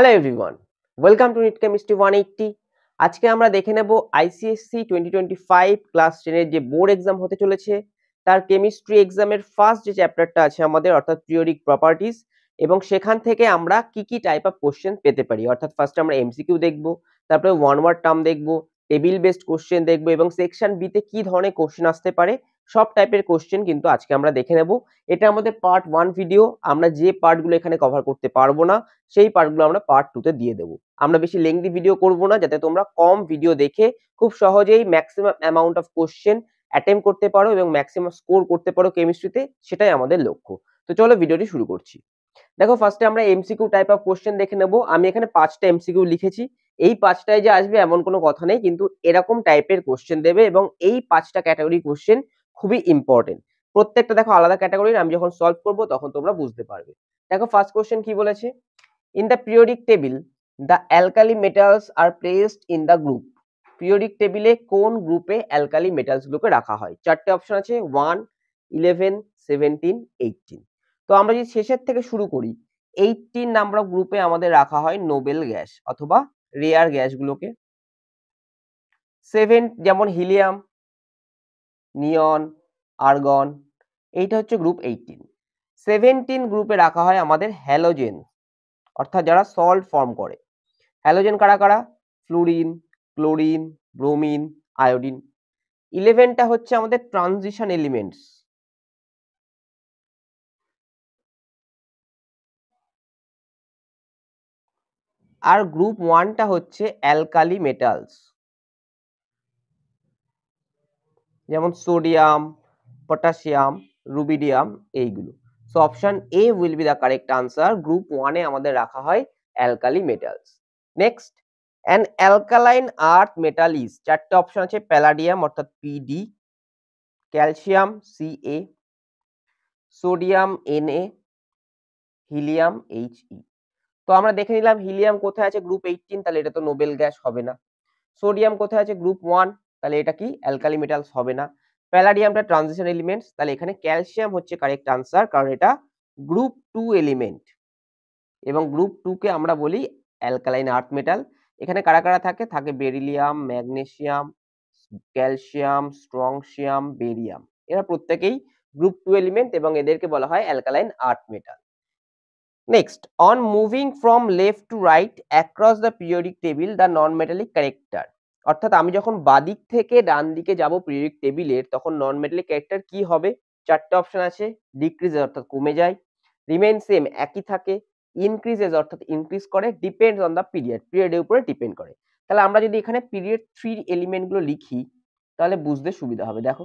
Hello everyone, welcome to NEET chemistry 180। আজকে আমরা দেখে নেব আইসিএসসি 2025 ক্লাস 10 এর যে বোর্ড এক্সাম হতে চলেছে তার কেমিস্ট্রি এক্সামের ফার্স্ট যে চ্যাপ্টারটা আছে আমাদের, অর্থাৎ পিরিয়ডিক প্রপার্টিজ, এবং সেখান থেকে আমরা কি কি টাইপ অফ কোশ্চেন পেতে পারি। অর্থাৎ ফার্স্টে আমরা এমসিকিউ দেখব, তারপরে ওয়ান ওয়ার্ড টার্ম দেখব, টেবিল বেসড কোশ্চেন দেখব, এবং সেকশন বি তে কি ধরনের কোশ্চেন আসতে পারে সব টাইপের কোশ্চেন কিন্তু আজকে আমরা দেখে নেব। এটা আমাদের পার্ট 1 ভিডিও। আমরা যে পার্টগুলো এখানে কভার করতে পারবো না সেই পার্টগুলো আমরা পার্ট 2 তে দিয়ে দেবো। আমরা বেশি লেংদি ভিডিও করব না, যাতে তোমরা কম ভিডিও দেখে খুব সহজেই maximum amount of question attempt করতে পারো এবং ম্যাক্সিমাম স্কোর করতে পারো কেমিস্ট্রিতে, সেটাই আমাদের লক্ষ্য। তো চলো ভিডিওটি শুরু করছি। দেখো, ফার্স্টে আমরা এমসিকিউ টাইপ অফ কোশ্চেন দেখে নেব। আমি এখানে 5টা এমসিকিউ লিখেছি। এই 5টায় যে আসবে এমন কোনো কথা নেই, কিন্তু এরকম টাইপের কোশ্চেন দেবে এবং এই 5টা ক্যাটাগরি কোশ্চেন খুবই ইম্পর্টেন্ট। প্রত্যেকটা দেখো আলাদা ক্যাটাগরির, আমি যখন সলভ করব তখন তোমরা বুঝতে পারবে। দেখো ফার্স্ট কোশ্চেন কি বলেছে, in the periodic table the alkali metals are placed in the group. Periodic টেবিলে কোন গ্রুপে অ্যালকালি মেটালস গুলোকে রাখা হয়? চারটে অপশন আছে, 1, 11, 17, 18। তো আমরা যদি শেষের থেকে শুরু করি, 18 নাম্বার অফ গ্রুপে আমাদের রাখা হয় নোবেল গ্যাস অথবা রেয়ার গ্যাসগুলোকে। 7 যেমন হিলিয়াম, নিয়ন, আর্গন, এইটা হচ্ছে গ্রুপ 18। 17 গ্রুপে রাখা হয় আমাদের হ্যালোজেন, অর্থাৎ যারা সল্ট ফর্ম করে। হ্যালোজেন কারা কারা? Fluorine, chlorine, bromine, iodine. 11টা হচ্ছে আমাদের ট্রানজিশন এলিমেন্টস, আর গ্রুপ 1টা হচ্ছে অ্যালকালি মেটালস, যেমন সোডিয়াম, পটাশিয়াম, রুবিডিয়াম, এইগুলো। So option A will be the correct answer. Group 1-এ আমাদের রাখা হয় alkali metals. Next, an alkaline earth metal is, চারটে অপশন আছে, প্যালাডিয়াম অর্থাৎ PD, calcium CA, sodium Na, helium He। তো আমরা দেখে নিলাম হিলিয়াম কোথায় আছে, গ্রুপ 18, তাহলে এটা তো নোবেল গ্যাস হবে না। সোডিয়াম কোথায় আছে, গ্রুপ 1, তাহলে এটা কি অ্যালকালি মেটালস হবে না। প্যালাডিয়ামটা ট্রানজিশন এলিমেন্টস, তাহলে এখানে ক্যালসিয়াম হচ্ছে কারেক্ট আনসার, কারণ এটা গ্রুপ 2 এলিমেন্ট এবং গ্রুপ 2 কে আমরা বলি অ্যালকালাইন আর্থ মেটাল। এখানে কারা কারা থাকে? থাকে বেরিলিয়াম, ম্যাগনেসিয়াম, ক্যালসিয়াম, স্ট্রংসিয়াম, বেরিয়াম। এরা প্রত্যেকেই গ্রুপ 2 এলিমেন্ট এবং এদেরকে বলা হয় alkaline earth metal. Next, on moving from left to right across the periodic table, the non-metallic character, অর্থাৎ আমি যখন বাদিক থেকে ডান দিকে যাব পিরিয়ডিক টেবিলের, তখন নন মেটালিক ক্যারেক্টার কি হবে? চারটে অপশন আছে, ডিক্রিজেস অর্থাৎ কমে যায়, রিমেইন সেম একই থাকে, ইনক্রিজেস অর্থাৎ ইনক্রিজ করে, ডিপেন্ডস অন দা পিরিয়ড, পিরিয়ডের উপরে ডিপেন্ড করে। তাহলে আমরা যদি এখানে পিরিয়ড 3 এলিমেন্টগুলো লিখি তাহলে বুঝতে সুবিধা হবে। দেখো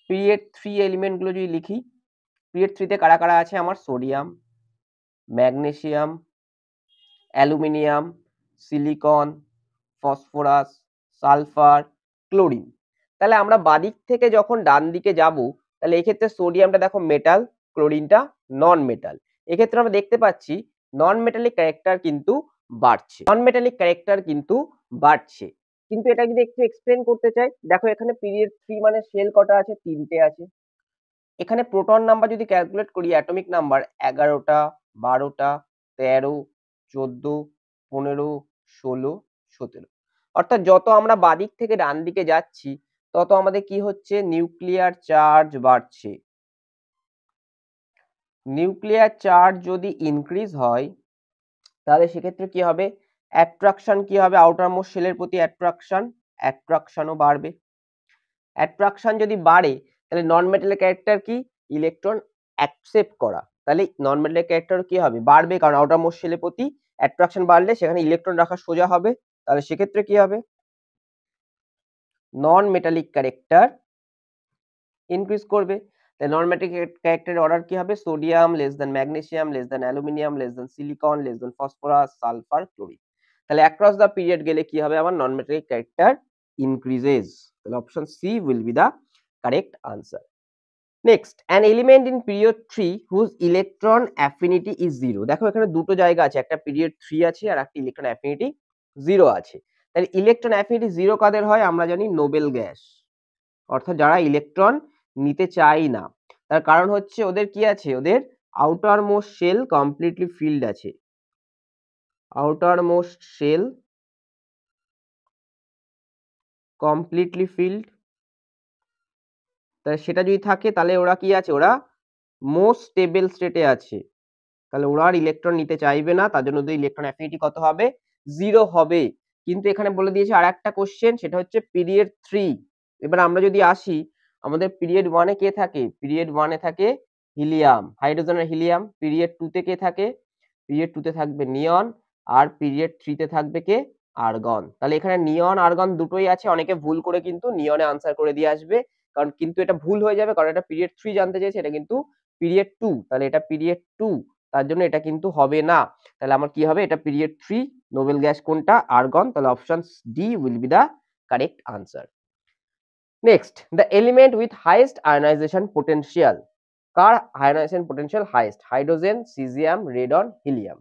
পিরিয়ড 3 এলিমেন্টগুলো যদি লিখি, পিরিয়ড 3 তে কারা কারা আছে আমার? Sodium, magnesium, aluminium, silicon, phosphorus, sulphur, chlorine. তাহলে আমরা বাদিক থেকে যখন ডান দিকে যাব, তাহলে এক্ষেত্রে সোডিয়ামটা দেখো মেটাল, ক্লোরিনটা নন মেটাল। এক্ষেত্রে আমরা দেখতে পাচ্ছি নন মেটালিক ক্যারেক্টার কিন্তু বাড়ছে, নন মেটালিক ক্যারেক্টার কিন্তু বাড়ছে। কিন্তু এটা যদি একটু এক্সপ্লেন করতে চাই, দেখো এখানে পিরিয়ড 3 মানে শেল কটা আছে? 3টে আছে। এখানে প্রোটন নাম্বার যদি ক্যালকুলেট করি, অ্যাটমিক নাম্বার 11টা, 12টা, 13, 14, 15, 16, 17। অর্থাৎ যত আমরা বাদিক থেকে ডান দিকে যাচ্ছি তত আমাদের কি হচ্ছে? নিউক্লিয়ার চার্জ বাড়ছে। নিউক্লিয়ার চার্জ যদি ইনক্রিজ হয় তাহলে সেক্ষেত্রে কি হবে? অ্যাট্রাকশন কি হবে? আউটার মোস্ট শেলের প্রতি অ্যাট্রাকশনও বাড়বে। অ্যাট্রাকশন যদি বাড়ে তাহলে নন মেটালিক ক্যারেক্টার কি? ইলেকট্রন অ্যাকসেপ্ট করা। তাহলে নন মেটালিক ক্যারেক্টার কি হবে? বাড়বে, কারণ আউটার মোস্ট শেলের প্রতি অ্যাট্রাকশন বাড়লে সেখানে ইলেকট্রন রাখা সোজা হবে। তাহলে সেক্ষেত্রে কি হবে? নন মেটালিক ক্যারেক্টার ইনক্রিজ করবে। তাহলে নন মেটালিক ক্যারেক্টারের অর্ডার কি হবে? Sodium less than magnesium less than aluminium less than silicon less than phosphorus, sulphur, chlorine. তাহলে অ্যাক্রস দ্য পিরিয়ড গেলে কি হবে? আমার নন মেটালিক ক্যারেক্টার ইনক্রিজেস। তাহলে option C will be the correct answer. Next, an element in period 3 whose electron affinity is 0। দেখো এখানে দুটো জায়গা আছে, একটা পিরিয়ড 3 আছে আর একটা ইলেকট্রন অ্যাফিনিটি 0 আছে। তাহলে ইলেকট্রন অ্যাফিনিটি 0 কাদের হয়? আমরা জানি নোবেল গ্যাস, অর্থাৎ যারা ইলেকট্রন নিতে চায় না। তার কারণ হচ্ছে ওদের কি আছে? ওদের outermost shell completely filled আছে, outermost shell completely filled, তাহলে সেটা যদি থাকে তাহলে ওরা কি আছে, ওরা মোস্ট স্টেবল স্টেটে আছে, তাহলে ওরা আর ইলেকট্রন নিতে চাইবে না, তার জন্য ওদের ইলেকট্রন অ্যাফিনিটি কত হবে, 0 হবে। কিন্তু এখানে বলে দিয়েছে আর একটা কোশ্চেন, সেটা হচ্ছে পিরিয়ড 3। এবার আমরা যদি আসি, আমাদের পিরিয়ড 1 এ কে থাকে, পিরিয়ড 1 এ থাকে হিলিয়াম, হাইড্রোজেন আর হিলিয়াম। পিরিয়ড 2 তে কে থাকে, পিরিয়ড 2 তে থাকবে নিয়ন, আর পিরিয়ড 3 তে থাকবে কে, আর্গন। তাহলে এখানে নিয়ন আর্গন দুটোই আছে, অনেকে ভুল করে কিন্তু নিয়নে আনসার করে দিয়ে আসবে, কারণ কিন্তু এটা ভুল হয়ে যাবে, কারণ এটা পিরিয়ড 3 জানতে চেয়েছে, এটা কিন্তু পিরিয়ড 2, তাহলে এটা পিরিয়ড 2, তার জন্য এটা কিন্তু হবে না। তাহলে আমার কি হবে, এটা পিরিয়ড 3, নোবেল গ্যাস কোনটা, আর্গন, তাহলে option D will be the correct answer. Next, the element with highest ionization potential, কার ionization potential highest, hydrogen, caesium, radon, helium.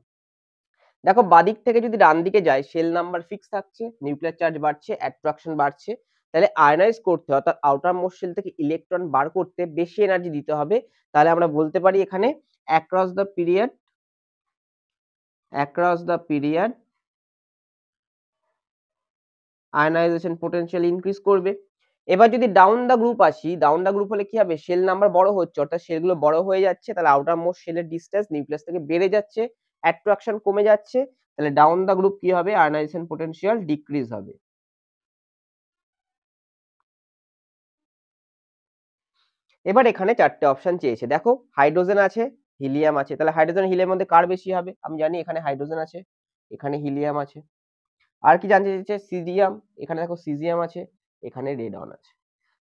দেখো বাদিক থেকে যদি ডান দিকে যায়, শেল নাম্বার ফিক্স থাকছে, নিউক্লিয়ার চার্জ বাড়ছে, অ্যাট্রাকশন বাড়ছে, তাহলে আয়নাইজ করতে অর্থাৎ আউটার মোস্ট শেল থেকে ইলেকট্রন বার করতে বেশি এনার্জি দিতে হবে। তাহলে আমরা বলতে পারি এখানে across the period ionisation potential increase করবে। এবার যদি ডাউন দা গ্রুপ আসি, ডাউন দা গ্রুপ হলে কি হবে, শেল নাম্বার বড় হচ্ছে, অর্থাৎ শেলগুলো বড় হয়ে যাচ্ছে, তাহলে আউটার মোস্ট শেলের ডিসটেন্স নিউক্লিয়াস থেকে বেড়ে যাচ্ছে, অ্যাট্রাকশন কমে যাচ্ছে, তাহলে ডাউন দা গ্রুপ কি হবে, আয়নাইজেশন পোটেনশিয়াল ডিক্রিজ হবে। এবার এখানে চারটে অপশন চেয়েছে, দেখো হাইড্রোজেন আছে, হিলিয়াম আছে, তাহলে হাইড্রোজেন হিলিয়ামের মধ্যে কার বেশি হবে, আমি জানি এখানে হাইড্রোজেন আছে, এখানে হিলিয়াম আছে। আর কি জানতে চেয়েছে, সিজিয়াম, এখানে দেখো সিজিয়াম আছে, এখানে রেডন আছে।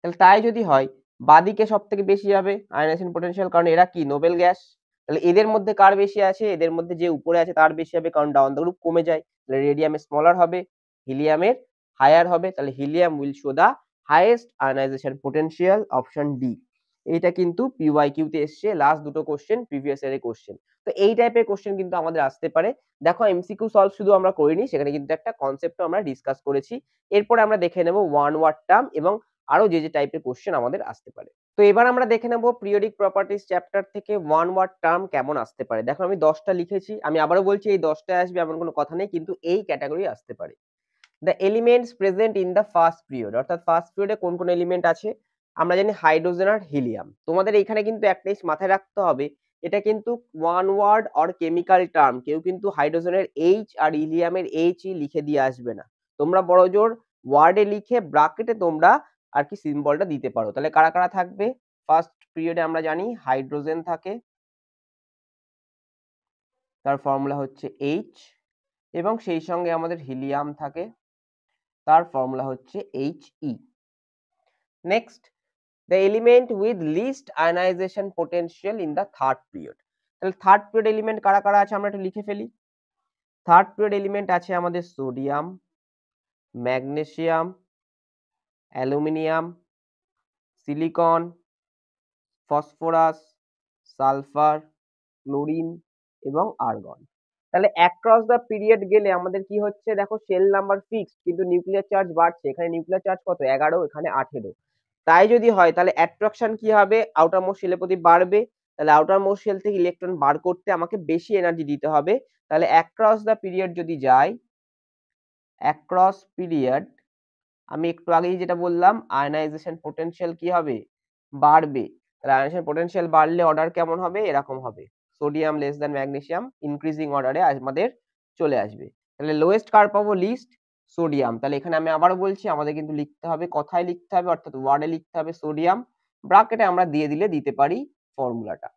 তাহলে তাই যদি হয়, বাদিকে সব থেকে বেশি হবে আয়নাইজেশন পোটেনশিয়াল, কারণ এরা কি নোবেল গ্যাস, তাহলে এদের মধ্যে কার বেশি আছে, এদের মধ্যে যে উপরে আছে তার বেশি হবে, কারণ ডাউন দ্য গ্রুপ কমে যায়, তাহলে রেডিয়ামের স্মলার হবে, হিলিয়ামের হায়ার হবে, তাহলে helium will show the highest ionization potential, option D. এইটা কিন্তু পিওয়াইকিউ তে এসছে, লাস্ট দুটো কোশ্চেন প্রিভিয়াস ইয়ারের কোশ্চেন। তো এই টাইপের কোশ্চেন কিন্তু আমাদের আসতে পারে। দেখো এমসিকিউ সলভ শুধু আমরা করিনি, সেখানে কিন্তু একটা কনসেপ্টও আমরা ডিসকাস করেছি। এরপরে আমরা দেখে নেব ওয়ান ওয়ার্ড টার্ম এবং আরো যে যে টাইপের কোশ্চেন আমাদের আসতে পারে। তো এবার আমরা দেখে নেব পিরিয়ডিক প্রপার্টিজ চ্যাপ্টার থেকে ওয়ান ওয়ার্ড টার্ম কেমন আসতে পারে। দেখো আমি 10টা লিখেছি, আমি আবারও বলছি এই 10টায় আসবে এমন কোনো কথা নেই, কিন্তু এই ক্যাটাগরি আসতে পারে। The elements present in the first period, অর্থাৎ ফার্স্ট পিরিয়ডে কোন কোন এলিমেন্ট আছে, আমরা জানি হাইড্রোজেন আর হিলিয়াম। তোমাদের এইখানে কিন্তু একটা জিনিস মাথায় রাখতে হবে, এটা কিন্তু one word or chemical term, কেউ কিন্তু হাইড্রোজেনের এইচ আর হিলিয়ামের এইচই লিখে দিয়ে আসবে না, তোমরা বড়জোর ওয়ার্ডে লিখে ব্র্যাকেটে তোমরা আর কি সিম্বলটা দিতে পারো। তাহলে কারা কারা থাকবে, ফার্স্ট পিরিয়ডে আমরা জানি হাইড্রোজেন থাকে, তার ফর্মুলা হচ্ছে এইচ, এবং সেই সঙ্গে আমাদের হিলিয়াম থাকে, তার ফর্মুলা হচ্ছে He। Next, the element with least ionization potential in the third period, তাহলে থার্ড পিরিয়ড এলিমেন্ট কারা কারা আছে আমরা একটু লিখে ফেলি। থার্ড পিরিয়ড এলিমেন্ট আছে আমাদের sodium, magnesium, aluminium, silicon, phosphorus, sulphur, chlorine এবং আর্গন। তাহলে অ্যাক্রস দ্য পিরিয়ড গেলে আমাদের কি হচ্ছে, দেখো শেল নাম্বার ফিক্সড কিন্তু নিউক্লিয়ার চার্জ বাড়ছে, এখানে নিউক্লিয়ার চার্জ কত 11, এখানে 18। তাই যদি হয় তাহলে অ্যাট্রাকশন কি হবে, আউটার মোস্ট শেলের প্রতি বাড়বে, তাহলে আউটার মোস্ট শেল থেকে ইলেকট্রন বার করতে আমাকে বেশি এনার্জি দিতে হবে। তাহলে অ্যাক্রস দ্য পিরিয়ড যদি যায়, অ্যাক্রস পিরিয়ড আমি একটু আগেই যেটা বললাম, আয়নাইজেশন পোটেনশিয়াল কি হবে, বাড়বে। তাহলে আয়নাইজেশন পোটেনশিয়াল বাড়লে অর্ডার কেমন হবে, এরকম হবে, sodium less than magnesium increasing অর্ডারে আমাদের চলে আসবে। তাহলে লোয়েস্ট কার পাবো, লিস্ট সোডিয়াম। তাহলে এখানে আমি আবারও বলছি, আমাদের কিন্তু লিখতে হবে, কথায় লিখতে হবে, অর্থাৎ ওয়ার্ডে লিখতে হবে সোডিয়াম, ব্র্যাকেটে আমরা দিয়ে দিলে দিতে পারি ফর্মুলাটা।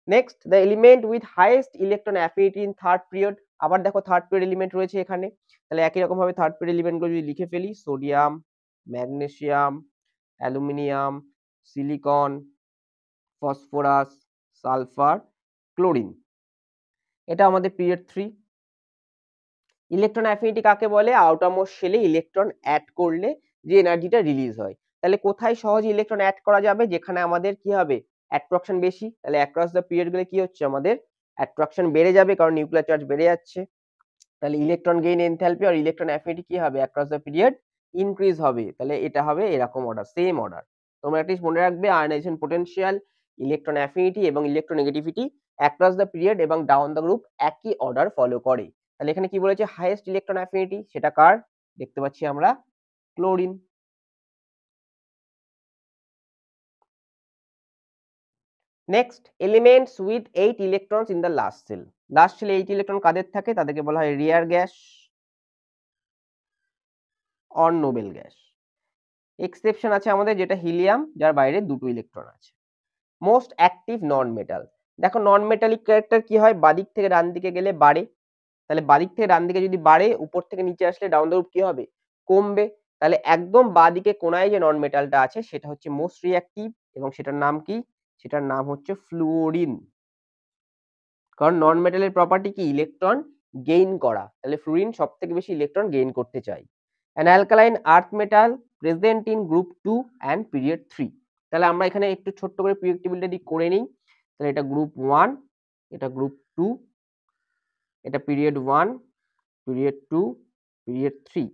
Next, the element with highest electron affinity in third period, আবার দেখো থার্ড পিরিয়ড এলিমেন্ট রয়েছে এখানে, তাহলে একই রকম ভাবে থার্ড পিরিয়ড এলিমেন্টগুলো যদি লিখে ফেলি, sodium, magnesium, aluminium, silicon, phosphorus, sulphur, chlorine, এটা আমাদের পিরিয়ড 3। ইলেকট্রন অ্যাফিনিটি কাকে বলে, আউটারমোস্ট শেলে ইলেকট্রন অ্যাড করলে যে এনার্জিটা রিলিজ হয়। তাহলে কোথায় সহজে ইলেকট্রন অ্যাড করা যাবে, যেখানে আমাদের কি হবে, অ্যাট্রাকশন বেশি, তাহলে অ্যাক্রস দ্য পিরিয়ড গেলে কি হচ্ছে, আমাদের অ্যাট্রাকশন বেড়ে যাবে, কারণ নিউক্লিয়ার চার্জ বেড়ে যাচ্ছে। তাহলে ইলেকট্রন গেইন এনথালপি আর ইলেকট্রন অ্যাফিনিটি কি হবে, অ্যাক্রস দ্য পিরিয়ড ইনক্রিজ হবে। তাহলে এটা হবে এরকম অর্ডার, সেম অর্ডার। তোমরা অ্যাটলিস্ট মনে রাখবে, আয়নাইজেশন পোটেনশিয়াল, ইলেকট্রন অ্যাফিনিটি এবং ইলেকট্রোনেগেটিভিটি অ্যাক্রস দ্য পিরিয়ড এবং ডাউন দ্য গ্রুপ একই অর্ডার ফলো করে। তাহলে এখানে কি বলেছে হাইয়েস্ট ইলেকট্রন অ্যাফিনিটি, সেটা কার দেখতে পাচ্ছি আমরা chlorine. Next elements with 8 electrons in the last shell. Last সেলে 8 ইলেকট্রন কাদের থাকে তাদেরকে বলা হয় rare gas or noble gas. Exception আছে আমাদের যেটা হিলিয়াম, যার বাইরে দুটো ইলেকট্রন আছে। মোস্ট অ্যাক্টিভ নন মেটাল, দেখো নন মেটালিক ক্যারেক্টার কি হয়, বাদিক থেকে ডান দিকে গেলে বাড়ে, তাহলে বাদিক থেকে ডান দিকে যদি বাড়ে উপর থেকে নিচে আসলে ডাউন দ্য রুট কি হবে কমবে, তাহলে একদম বাদিকে কোনায় যে নন মেটালটা আছে সেটা হচ্ছে মোস্ট রিঅ্যাক্টিভ এবং সেটার নাম কি, সেটার নাম হচ্ছে ফ্লুওরিন। কারণ নন মেটালের প্রপার্টি কি ইলেকট্রন গেইন করা, তাহলে ফ্লুরিন সব থেকে বেশি ইলেকট্রন গেইন করতে চাই। An alkaline earth metal present in group 2 and period 3। তাহলে আমরা এখানে একটু ছোট্ট করে পিরিয়ড টেবিলটা করে নিই। তাহলে এটা গ্রুপ 1, এটা গ্রুপ 2, এটা পিরিয়ড 1, পিরিয়ড 2, পিরিয়ড 3।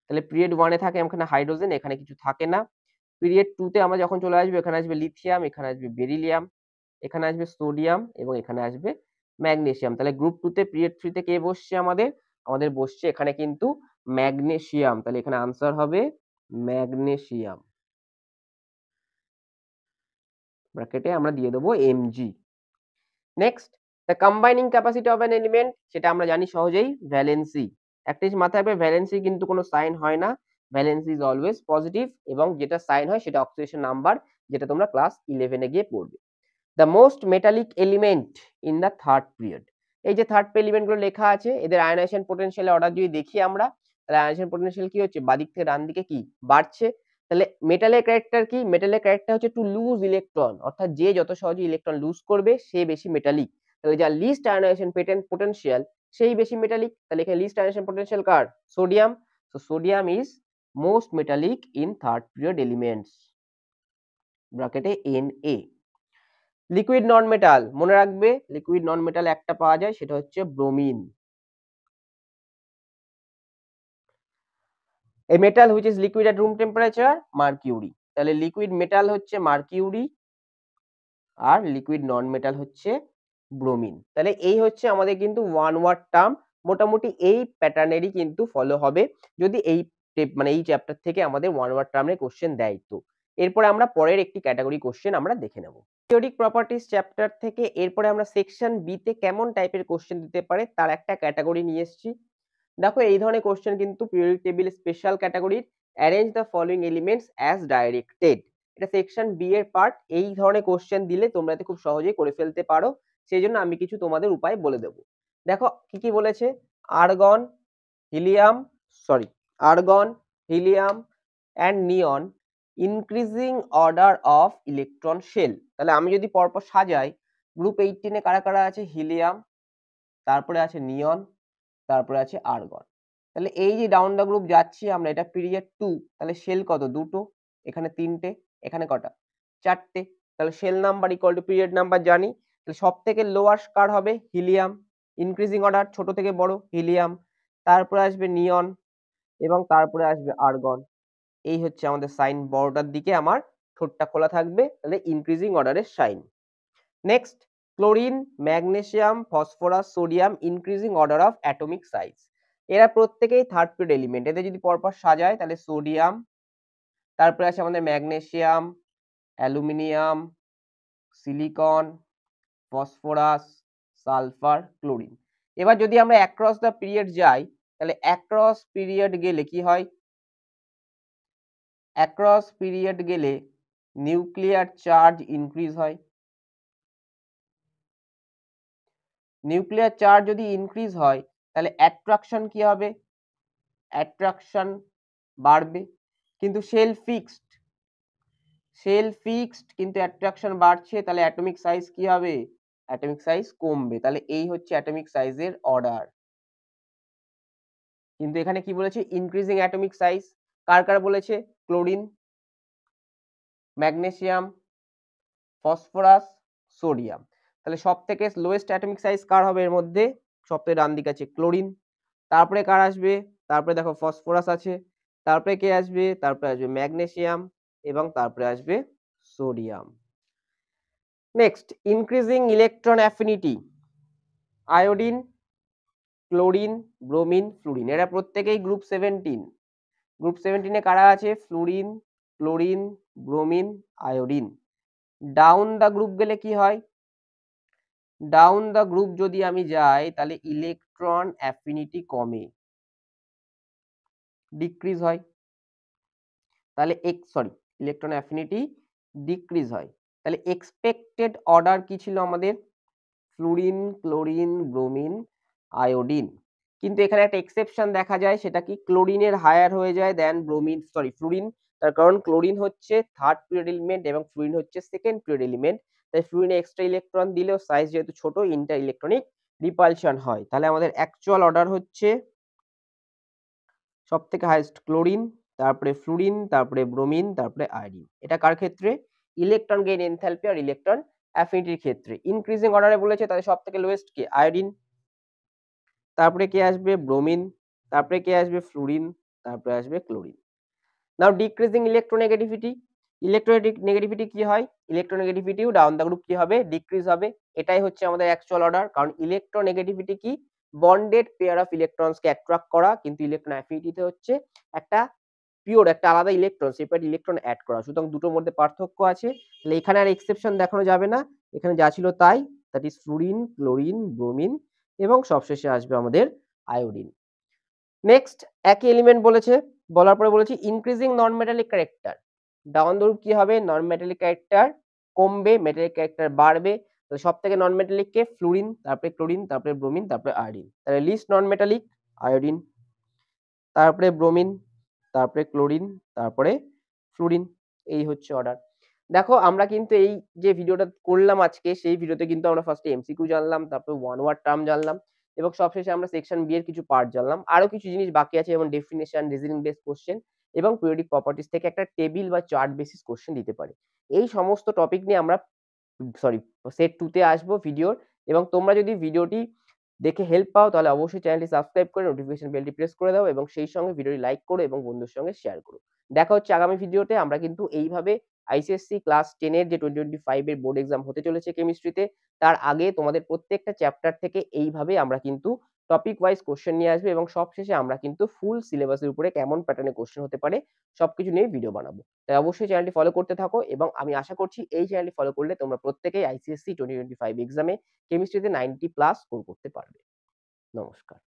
তাহলে পিরিয়ড 1 এ থাকে এখানে হাইড্রোজেন, এখানে কিছু থাকে না। পিরিয়ড 2 তে আমরা যখন চলে আসবো এখানে আসবে লিথিয়াম, এখানে আসবে বেরিলিয়াম, এখানে আসবে সোডিয়াম এবং এখানে আসবে ম্যাগনেসিয়াম। তাহলে গ্রুপ 2 তে পিরিয়ড 3 তে কে বসছে আমাদের, আমাদের বসছে এখানে কিন্তু ম্যাগনেসিয়াম। তাহলে এখানে আনসার হবে ম্যাগনেসিয়াম, ব্র্যাকেটে আমরা দিয়ে দেবো Mg। Next the combining capacity of an element, সেটা আমরা জানি সহজেই ভ্যালেন্সি। একটা জিনিস মাথায় রাখবে, ভ্যালেন্সি কিন্তু কোনো সাইন হয় না, ভ্যালেন্সি ইজ অলওয়েজ পজিটিভ এবং যেটা সাইন হয় সেটা অক্সিডেশন নাম্বার, যেটা তোমরা ক্লাস 11 এ গিয়ে পড়বে। The most metallic element in the third period, এই যে থার্ড এলিমেন্ট গুলো লেখা আছে এদের আয়নাইজেশন পোটেনশিয়াল অর্ডার যদি দেখি আমরা, তাহলে আয়নাইজেশন পোটেনশিয়াল কি হচ্ছে বাদিক থেকে ডান দিকে কি বাড়ছে। তাহলে মেটালের ক্যারেক্টার কি, মেটালের ক্যারেক্টার হচ্ছে টু লুজ ইলেকট্রন, অর্থাৎ যে যত সহজে ইলেকট্রন লুজ করবে সে বেশি মেটালিক। তাহলে যার লিস্ট আয়নাইজেশন পোটেনশিয়াল সেই বেশি মেটালিক। তাহলে এখানে লিস্ট আয়নাইজেশন পোটেনশিয়াল কার, sodium. So sodium is most metallic in third period elements, ব্র্যাকেটে Na। লিকুইড নন মেটাল, মনে রাখবে লিকুইড নন মেটাল একটা পাওয়া যায় সেটা হচ্ছে bromine. A metal which is liquid at room temperature mercury. তাহলে লিকুইড মেটাল হচ্ছে মার্কিউরি আর লিকুইড নন মেটাল হচ্ছে ব্রোমিন। তাহলে এই হচ্ছে আমাদের কিন্তু ওয়ান ওয়ার্ড টার্ম, মোটামুটি এই প্যাটার্নেরই কিন্তু ফলো হবে যদি এই মানে এই চ্যাপ্টার থেকে আমাদের ওয়ান ওয়ার্ড টার্মের কোশ্চেন দেয়। তো এরপরে আমরা পরের একটি ক্যাটাগরি কোশ্চেন আমরা দেখে নেব পিরিয়ডিক প্রপার্টিজ চ্যাপ্টার থেকে। এরপরে আমরা সেকশন বি তে কেমন টাইপের কোশ্চেন দিতে পারে তার একটা ক্যাটাগরি নিয়ে এসেছি। দেখো এই ধরনের কোশ্চেন কিন্তু পিরিয়ডিক টেবিল স্পেশাল ক্যাটাগরির, arrange the following elements as directed, এটা সেকশন বি এর পার্ট। এই ধরনের কোশ্চেন দিলে তোমরা এতে খুব সহজেই করে ফেলতে পারো, সেই জন্য আমি কিছু তোমাদের উপায় বলে দেবো। দেখো কি কি বলেছে, argon helium argon helium and neon increasing order of electron shell. তাহলে আমি যদি পরপর সাজাই, গ্রুপ 18 এ কারা কারা আছে, হিলিয়াম, তারপরে আছে নিয়ন, তারপরে আছে আর্গন। তাহলে এই যে ডাউন দা গ্রুপ যাচ্ছি আমরা, এটা পিরিয়ড 2, তাহলে শেল কত দুটো, এখানে তিনটে, এখানে কটা চারটে। তাহলে shell number equal to period number জানি। তাহলে সব থেকে লোয়ার কার হবে হিলিয়াম, ইনক্রিজিং অর্ডার ছোট থেকে বড় হিলিয়াম, তারপরে আসবে নিয়ন এবং তারপরে আসবে আর্গন। এই হচ্ছে আমাদের সাইন, বড়টার দিকে আমার ঠোঁটটা খোলা থাকবে, তাহলে ইনক্রিজিং অর্ডারের size. Next chlorine, magnesium, phosphorus, sodium increasing order of atomic size. এরা প্রত্যেকেই থার্ড পিরিয়ড এলিমেন্ট। এদের যদি পরপর সাজায় তাহলে সোডিয়াম, তারপরে আছে আমাদের magnesium, aluminium, silicon, phosphorus, sulphur, chlorine. এবার যদি আমরা অ্যাক্রস দ্য পিরিয়ড যাই, তাহলে অ্যাক্রস পিরিয়ড গেলে কি হয়, অ্যাক্রস পিরিয়ড গেলে নিউক্লিয়ার চার্জ ইনক্রিজ হয়। নিউক্লিয়ার চার্জ যদি ইনক্রিজ হয় তাহলে অ্যাট্রাকশন কি হবে, অ্যাট্রাকশন বাড়বে। কিন্তু শেল ফিক্সড কিন্তু অ্যাট্রাকশন বাড়ছে, তাহলে অ্যাটমিক সাইজ কি হবে, অ্যাটমিক সাইজ কমবে। তাহলে এই হচ্ছে অ্যাটমিক সাইজের অর্ডার। কিন্তু এখানে কি বলেছে ইনক্রিজিং অ্যাটমিক সাইজ, কার কার বলেছে, ক্লোরিন, ম্যাগনেসিয়াম, ফসফরাস, সোডিয়াম। তাহলে সব থেকে লোয়েস্ট অ্যাটমিক সাইজ কার হবে এর মধ্যে, সবথেকে ডান দিকে আছে ক্লোরিন, তারপরে কার আসবে, তারপরে দেখো ফসফরাস আছে, তারপরে কে আসবে, তারপরে আসবে ম্যাগনেসিয়াম এবং তারপরে আসবে sodium. Next increasing electron affinity, iodine, chlorine, bromine, fluorine, এরা প্রত্যেকেই গ্রুপ 17। গ্রুপ 17 এ কারা আছে? Fluorine, chlorine, bromine, iodine. Down the group গেলে কি হয়? ডাউন দা গ্রুপ যদি আমি যাই তাহলে ইলেকট্রন অ্যাফিনিটি কমে, ডিক্রিজ হয়। তাহলে ইলেকট্রন অ্যাফিনিটি ডিক্রিজ হয়। তাহলে এক্সপেক্টেড অর্ডার কি ছিল আমাদের? Fluorine, chlorine, bromine, iodine. কিন্তু এখানে একটা এক্সেপশন দেখা যায়, সেটা কি? ক্লোরিনের হায়ার হয়ে যায় দেন ফ্লুরিন। তার কারণ ক্লোরিন হচ্ছে থার্ড পিরিয়ড এলিমেন্ট এবং ফ্লুরিন হচ্ছে সেকেন্ড পিরিয়ড এলিমেন্ট। তাই ফ্লুরিনে এক্সট্রা ইলেকট্রন দিলেও সাইজ যেহেতু ছোট, ইন্টার ইলেকট্রনিক রিপালশন হয়। তাহলে আমাদের অ্যাকচুয়াল অর্ডার হচ্ছে সব থেকে হাইয়েস্ট ক্লোরিন, তারপরে ফ্লুরিন, তারপরে ব্রোমিন, তারপরে আয়োডিন। এটা কার ক্ষেত্রে? ইলেকট্রন গেইন এনথালপি আর ইলেকট্রন অ্যাফিনিটির ক্ষেত্রে। ইনক্রিজিং অর্ডারে বলেছে, তাহলে সব থেকে লোয়েস্ট কে? আয়োডিন। তারপরে কে আসবে? ব্রোমিন। তারপরে কে আসবে? ফ্লুরিন। তারপরে আসবে ক্লোরিন। নাও ডিক্রিজিং ইলেকট্রোনেগেটিভিটি। ইলেকট্রোনেগেটিভিটি কি হয়? ইলেকট্রোনেগেটিভিটিও ডাউন দা গ্রুপ কি হবে? ডিক্রিজ হবে। এটাই হচ্ছে আমাদের অ্যাকচুয়াল অর্ডার, কারণ ইলেকট্রোনেগেটিভিটি কি? বন্ডেড পেয়ার অফ ইলেকট্রনসকে অ্যাট্রাক্ট করা, কিন্তু ইলেকট্রন অ্যাফিনিটিতে হচ্ছে একটা পিওর একটা আলাদা ইলেকট্রন, সেপারেট ইলেকট্রন অ্যাড করা। সুতরাং দুটোর মধ্যে পার্থক্য আছে। তাহলে এখানে আর এক্সেপশন দেখানো যাবে না, এখানে যা ছিল তাই, that is fluorine, chlorine, bromine এবং সবশেষে আসবে আমাদের আয়োডিন। নেক্সট একই এলিমেন্ট বলেছে, বলার পরে বলেছি increasing non metallic character. Down the route কি হবে? নন মেটালিক ক্যারেক্টার কমবে, মেটালিক ক্যারেক্টার বাড়বে। তো সব থেকে নন মেটালিক কে? ফ্লুরিন, তারপরে ক্লোরিন, তারপরে ব্রোমিন, তারপরে আয়োডিন। তাহলে লিস্ট নন মেটালিক আয়োডিন, তারপরে ব্রোমিন, তারপরে ক্লোরিন, তারপরে ফ্লুরিন। এই হচ্ছে অর্ডার। দেখো আমরা কিন্তু এই যে ভিডিওটা করলাম আজকে, সেই ভিডিওতে কিন্তু আমরা ফার্স্টে এমসিকিউ জানলাম, তারপরে ওয়ান ওয়ার্ড টার্ম জানলাম এবং সবশেষে আমরা সেকশন বি এর কিছু পার্ট জানলাম। আরো কিছু জিনিস বাকি আছে, যেমন ডেফিনেশন, রিজনিং বেস কোশ্চেন এবং পিরিয়ডিক প্রপার্টিজ থেকে একটা টেবিল বা চার্ট বেসিস কোশ্চেন দিতে পারে। এই সমস্ত টপিক নিয়ে আমরা সেট 2 তে আসবো ভিডিওর। এবং তোমরা যদি ভিডিওটি দেখে হেল্প পাও তাহলে অবশ্যই চ্যানেলটি সাবস্ক্রাইব করে নোটিফিকেশন বেলটি প্রেস করে দাও এবং সেই সঙ্গে ভিডিওটি লাইক করো এবং বন্ধুদের সঙ্গে শেয়ার করো। দেখা হচ্ছে আগামী ভিডিওতে। আমরা কিন্তু এইভাবে আইসিএসসি ক্লাস 10 এর যে 2025 এর বোর্ড এক্সাম হতে চলেছে কেমিস্ট্রিতে, তার আগে তোমাদের প্রত্যেকটা চ্যাপ্টার থেকে এইভাবে আমরা কিন্তু টপিক ওয়াইজ কোশ্চেন নিয়ে আসবো এবং সবশেষে আমরা কিন্তু ফুল সিলেবাসের উপরে কেমন প্যাটার্নে কোশ্চেন হতে পারে সবকিছু নিয়ে ভিডিও বানাবো। তাই অবশ্যই চ্যানেলটি ফলো করতে থাকো এবং আমি আশা করছি এই চ্যানেলটি ফলো করলে তোমরা প্রত্যেকেই আইসিএসসি 2025 এক্সামে কেমিস্ট্রিতে 90+ স্কোর করতে পারবে। নমস্কার।